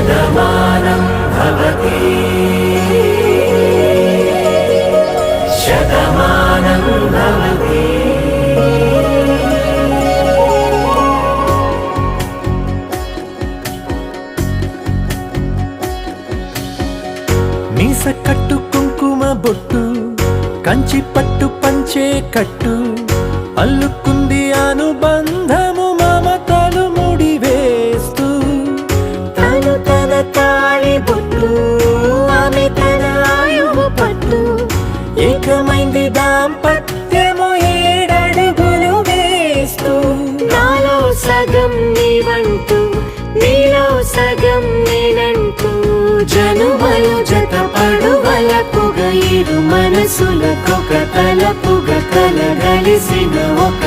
శతమానం భవతి శతమానం భవతి. మీస కట్టు కుంకుమ బొట్టు కంచి పట్టు పంచే కట్టు అల్లుకుంది అనుబంధము మమతలు ముడివేస్తూ. తను తన తాళి బొట్టు ఆమె తన ఆయువు పట్టు ఏకమైంది దాంపత్యము 7 అడుగులు వేస్తూ. నాలో సగం నీవంటూ నీలో సగం నేనంటూ జనుమలు జతపడువలపుగ ఇరు మనసులకొక తలపుగ కలగలిసిన ఒక